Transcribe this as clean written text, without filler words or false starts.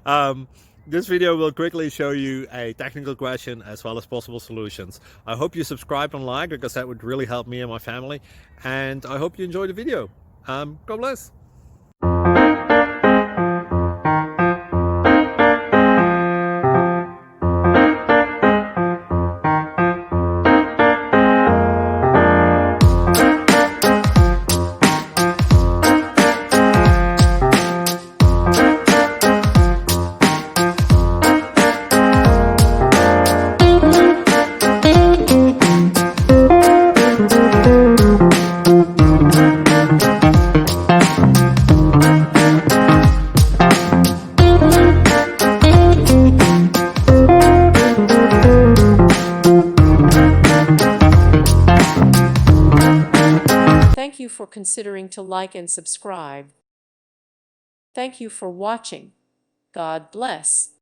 um, this video will quickly show you a technical question as well as possible solutions. I hope you subscribe and like, because that would really help me and my family. And I hope you enjoy the video. God bless. Thank you for considering to like and subscribe. Thank you for watching. God bless.